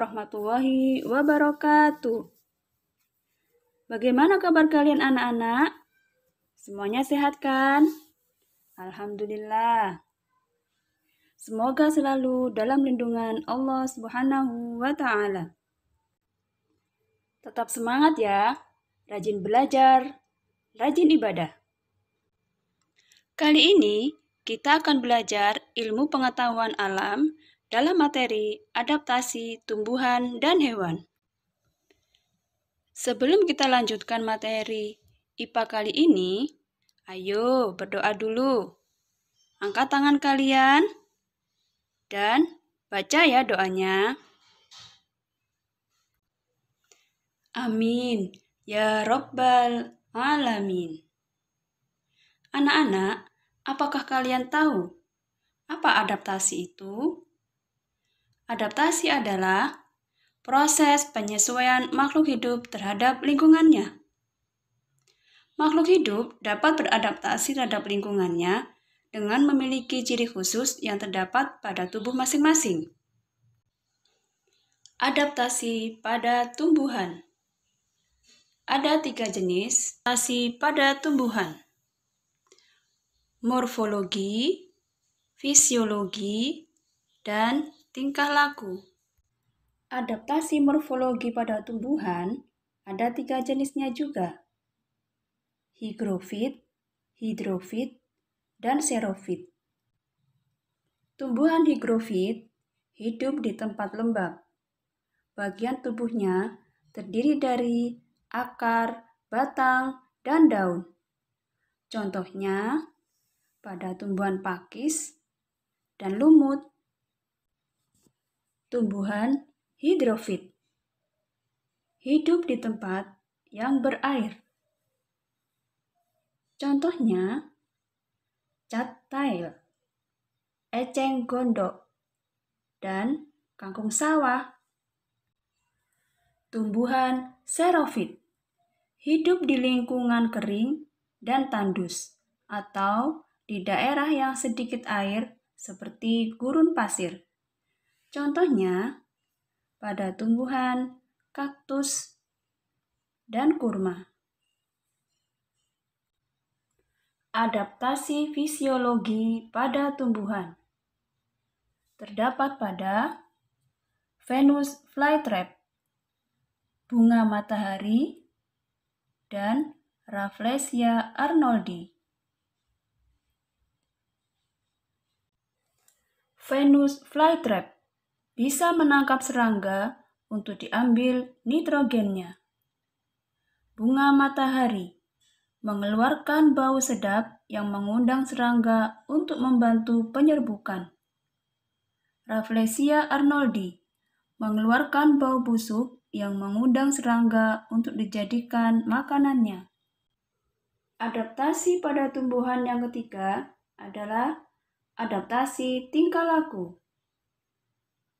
warahmatullahi wabarakatuh. Bagaimana kabar kalian anak-anak? Semuanya sehat kan? Alhamdulillah. Semoga selalu dalam lindungan Allah Subhanahu wa Ta'ala. Tetap semangat ya, rajin belajar, rajin ibadah. Kali ini kita akan belajar ilmu pengetahuan alam dalam materi adaptasi tumbuhan dan hewan. Sebelum kita lanjutkan materi IPA kali ini, ayo berdoa dulu. Angkat tangan kalian dan baca ya doanya. Amin. Ya Rabbal Alamin. Anak-anak, apakah kalian tahu apa adaptasi itu? Adaptasi adalah proses penyesuaian makhluk hidup terhadap lingkungannya. Makhluk hidup dapat beradaptasi terhadap lingkungannya dengan memiliki ciri khusus yang terdapat pada tubuh masing-masing. Adaptasi pada tumbuhan. Ada 3 jenis adaptasi pada tumbuhan. Morfologi, fisiologi, dan tingkah laku. Adaptasi morfologi pada tumbuhan ada 3 jenisnya juga. Higrofit, hidrofit, dan xerofit. Tumbuhan higrofit hidup di tempat lembab. Bagian tubuhnya terdiri dari akar, batang, dan daun. Contohnya pada tumbuhan pakis dan lumut. Tumbuhan hidrofit hidup di tempat yang berair. Contohnya cattail, eceng gondok, dan kangkung sawah. Tumbuhan xerofit hidup di lingkungan kering dan tandus atau di daerah yang sedikit air seperti gurun pasir. Contohnya pada tumbuhan kaktus dan kurma. Adaptasi fisiologi pada tumbuhan terdapat pada Venus flytrap, bunga matahari, dan Rafflesia arnoldi. Venus flytrap bisa menangkap serangga untuk diambil nitrogennya. Bunga matahari mengeluarkan bau sedap yang mengundang serangga untuk membantu penyerbukan. Rafflesia arnoldi mengeluarkan bau busuk yang mengundang serangga untuk dijadikan makanannya. Adaptasi pada tumbuhan yang ketiga adalah adaptasi tingkah laku.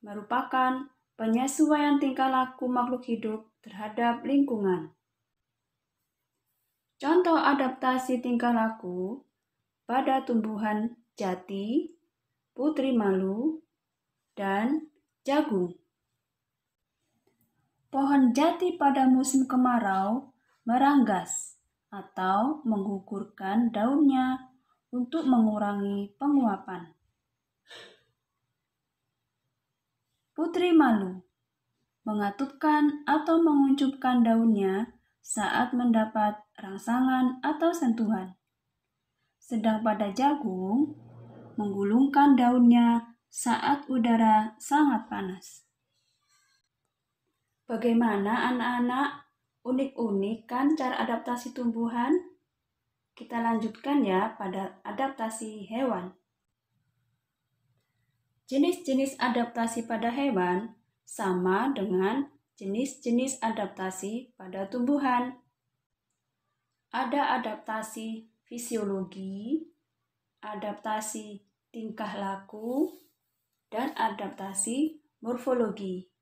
Merupakan penyesuaian tingkah laku makhluk hidup terhadap lingkungan. Contoh adaptasi tingkah laku pada tumbuhan jati, putri malu, dan jagung. Pohon jati pada musim kemarau meranggas atau menggugurkan daunnya untuk mengurangi penguapan. Putri malu mengatupkan atau menguncupkan daunnya saat mendapat rangsangan atau sentuhan. Sedang pada jagung, menggulungkan daunnya saat udara sangat panas. Bagaimana anak-anak? Unik-unik kan cara adaptasi tumbuhan? Kita lanjutkan ya pada adaptasi hewan. Jenis-jenis adaptasi pada hewan sama dengan jenis-jenis adaptasi pada tumbuhan. Ada adaptasi fisiologi, adaptasi tingkah laku, dan adaptasi morfologi.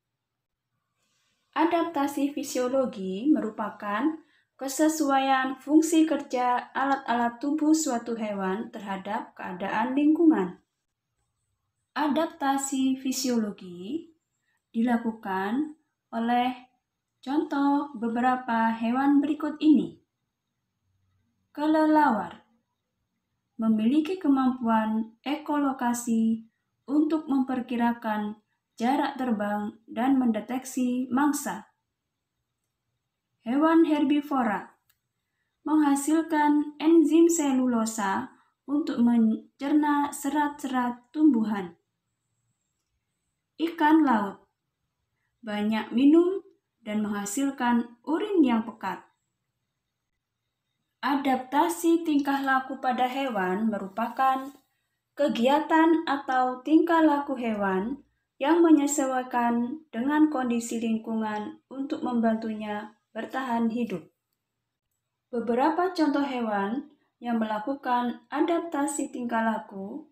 Adaptasi fisiologi merupakan kesesuaian fungsi kerja alat-alat tubuh suatu hewan terhadap keadaan lingkungan. Adaptasi fisiologi dilakukan oleh contoh beberapa hewan berikut ini. Kelelawar memiliki kemampuan ekolokasi untuk memperkirakan jarak terbang dan mendeteksi mangsa. Hewan herbivora menghasilkan enzim selulosa untuk mencerna serat-serat tumbuhan. Ikan laut banyak minum dan menghasilkan urin yang pekat. Adaptasi tingkah laku pada hewan merupakan kegiatan atau tingkah laku hewan yang menyesuaikan dengan kondisi lingkungan untuk membantunya bertahan hidup. Beberapa contoh hewan yang melakukan adaptasi tingkah laku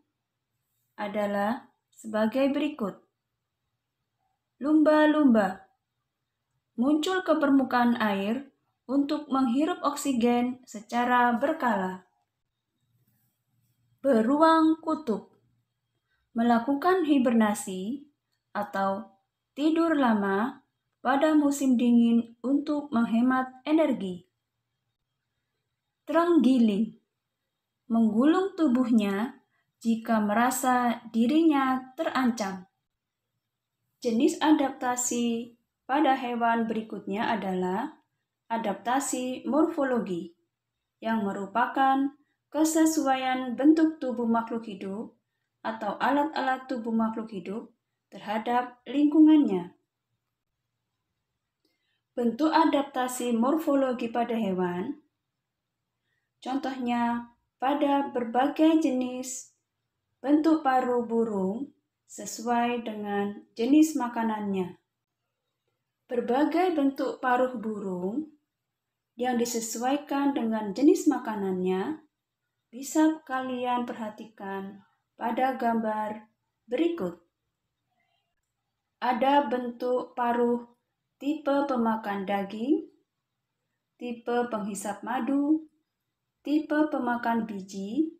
adalah sebagai berikut. Lumba-lumba muncul ke permukaan air untuk menghirup oksigen secara berkala. Beruang kutub melakukan hibernasi atau tidur lama pada musim dingin untuk menghemat energi. Terenggiling menggulung tubuhnya jika merasa dirinya terancam. Jenis adaptasi pada hewan berikutnya adalah adaptasi morfologi, yang merupakan kesesuaian bentuk tubuh makhluk hidup atau alat-alat tubuh makhluk hidup terhadap lingkungannya. Bentuk adaptasi morfologi pada hewan, contohnya pada berbagai jenis bentuk paruh burung sesuai dengan jenis makanannya. Berbagai bentuk paruh burung yang disesuaikan dengan jenis makanannya bisa kalian perhatikan pada gambar berikut. Ada bentuk paruh tipe pemakan daging, tipe penghisap madu, tipe pemakan biji,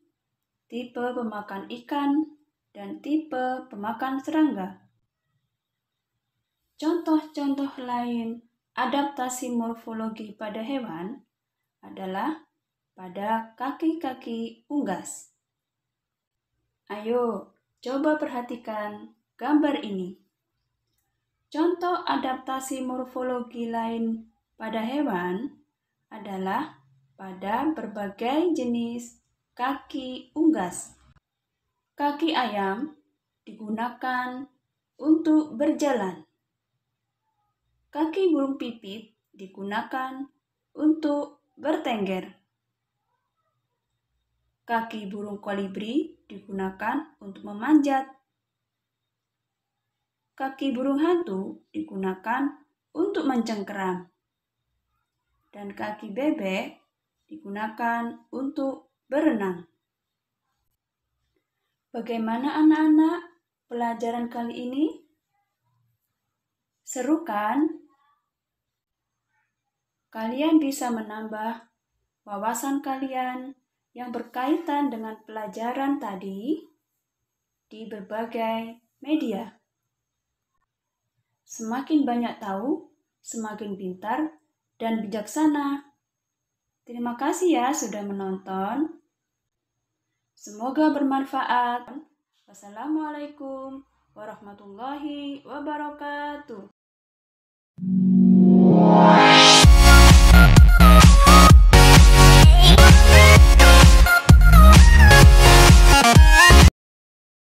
tipe pemakan ikan, dan tipe pemakan serangga. Contoh-contoh lain adaptasi morfologi pada hewan adalah pada kaki-kaki unggas. Ayo, coba perhatikan gambar ini. Contoh adaptasi morfologi lain pada hewan adalah pada berbagai jenis kaki unggas. Kaki ayam digunakan untuk berjalan. Kaki burung pipit digunakan untuk bertengger. Kaki burung kolibri digunakan untuk memanjat. Kaki burung hantu digunakan untuk mencengkeram. Dan kaki bebek digunakan untuk berenang. Bagaimana anak-anak pelajaran kali ini? Seru kan? Kalian bisa menambah wawasan kalian yang berkaitan dengan pelajaran tadi di berbagai media. Semakin banyak tahu, semakin pintar dan bijaksana. Terima kasih ya sudah menonton. Semoga bermanfaat. Wassalamualaikum warahmatullahi wabarakatuh.